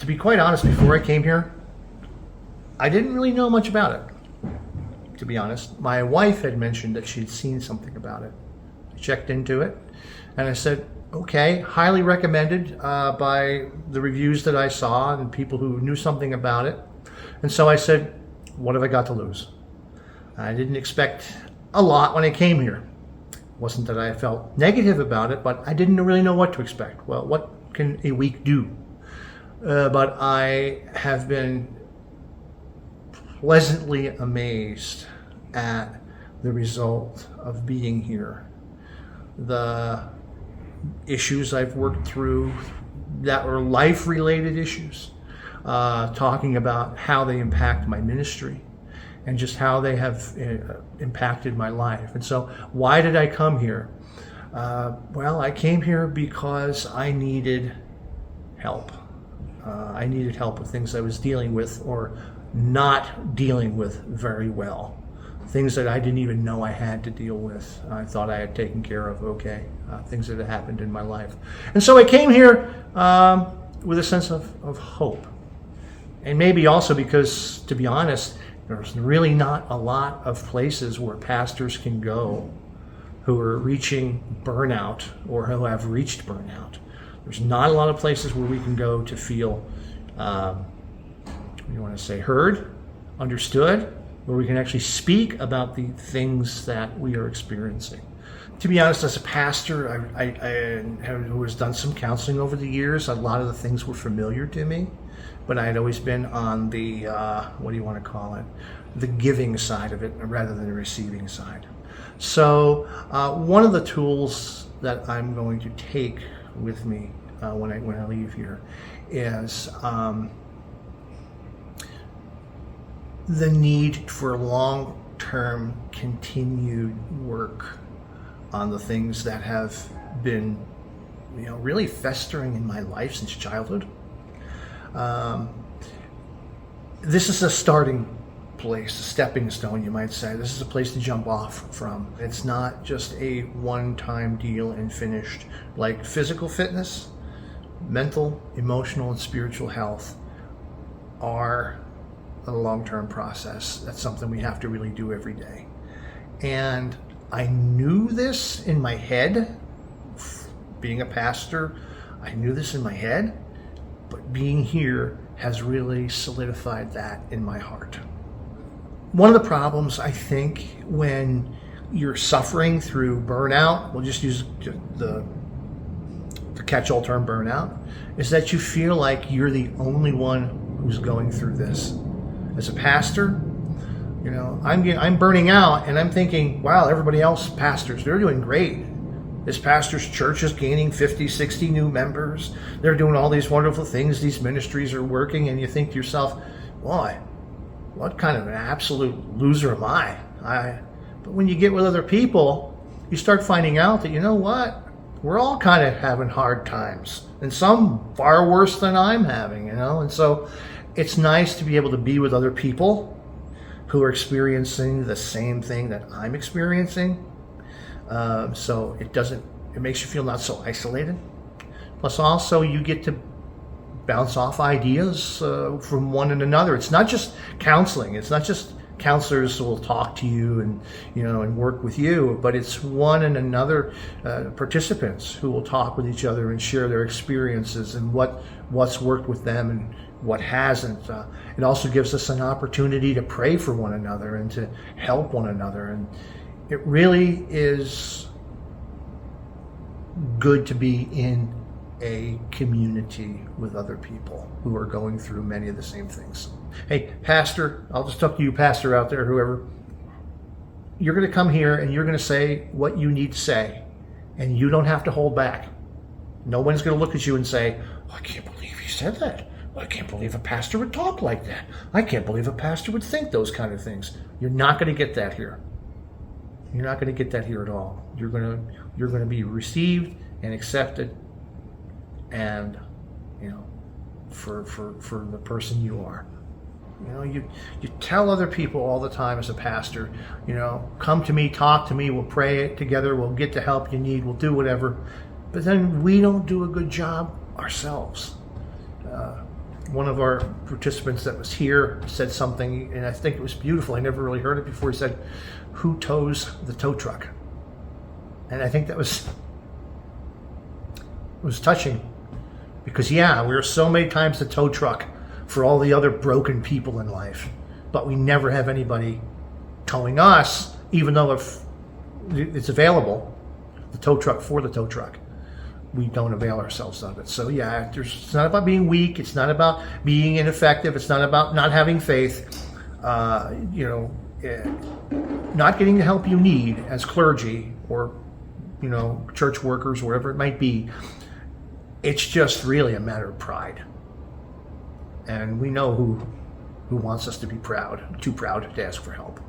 be quite honest, before I came here, I didn't really know much about it, to be honest. My wife had mentioned that she'd seen something about it. I checked into it, and I said, okay, highly recommended by the reviews that I saw and people who knew something about it. And so I said, what have I got to lose? I didn't expect a lot when I came here. It wasn't that I felt negative about it, but I didn't really know what to expect. Well, what can a week do? But I have been pleasantly amazed at the result of being here. The issues I've worked through that were life-related issues, talking about how they impact my ministry and just how they have impacted my life. And so why did I come here? Well, I came here because I needed help. I needed help with things I was dealing with or not dealing with very well. Things that I didn't even know I had to deal with. I thought I had taken care of, things that had happened in my life. And so I came here with a sense of hope. And maybe also because, to be honest, there's really not a lot of places where pastors can go who are reaching burnout or who have reached burnout. There's not a lot of places where we can go to feel, heard, understood, where we can actually speak about the things that we are experiencing. To be honest, as a pastor, who has done some counseling over the years, a lot of the things were familiar to me, but I had always been on the, the giving side of it rather than the receiving side. So one of the tools that I'm going to take with me when I leave here is the need for long-term continued work on the things that have been, really festering in my life since childhood. This is a starting place, a stepping stone, you might say. This is a place to jump off from. It's not just a one-time deal and finished. Like physical fitness, mental, emotional, and spiritual health are a long-term process. That's something we have to really do every day. And I knew this in my head. Being a pastor, I knew this in my head, but being here has really solidified that in my heart. One of the problems, I think, when you're suffering through burnout, we'll just use the catch-all term burnout, is that you feel like you're the only one who's going through this. As a pastor, I'm burning out and I'm thinking, wow, everybody else, pastors, they're doing great. This pastor's church is gaining 50, 60 new members. They're doing all these wonderful things. These ministries are working. And you think to yourself, boy, what kind of an absolute loser am I? But when you get with other people, you start finding out that, you know what? We're all kind of having hard times. And some far worse than I'm having, And so it's nice to be able to be with other people who are experiencing the same thing that I'm experiencing. So it makes you feel not so isolated. Plus also you get to bounce off ideas from one and another. It's not just counseling. It's not just counselors who will talk to you and work with you, but it's one and another participants who will talk with each other and share their experiences and what's worked with them and what hasn't. It also gives us an opportunity to pray for one another and to help one another. And it really is good to be in a community with other people who are going through many of the same things. Hey, pastor, I'll just talk to you, pastor out there, whoever. You're going to come here and you're going to say what you need to say, and you don't have to hold back. No one's going to look at you and say, oh, I can't believe he said that. I can't believe a pastor would talk like that. I can't believe a pastor would think those kind of things. You're not going to get that here. You're not going to get that here at all. You're going to be received and accepted, and for the person you are. You tell other people all the time as a pastor, come to me, talk to me, we'll pray together, we'll get the help you need, we'll do whatever. But then we don't do a good job ourselves. one of our participants that was here said something, and I think it was beautiful. I never really heard it before. He said, "Who tows the tow truck?" And I think that was touching, because we're so many times the tow truck for all the other broken people in life, but we never have anybody towing us, even though if it's available, the tow truck for the tow truck, we don't avail ourselves of it. So it's not about being weak. It's not about being ineffective. It's not about not having faith. Not getting the help you need as clergy or church workers, wherever it might be. It's just really a matter of pride. And we know who wants us to be proud, too proud to ask for help.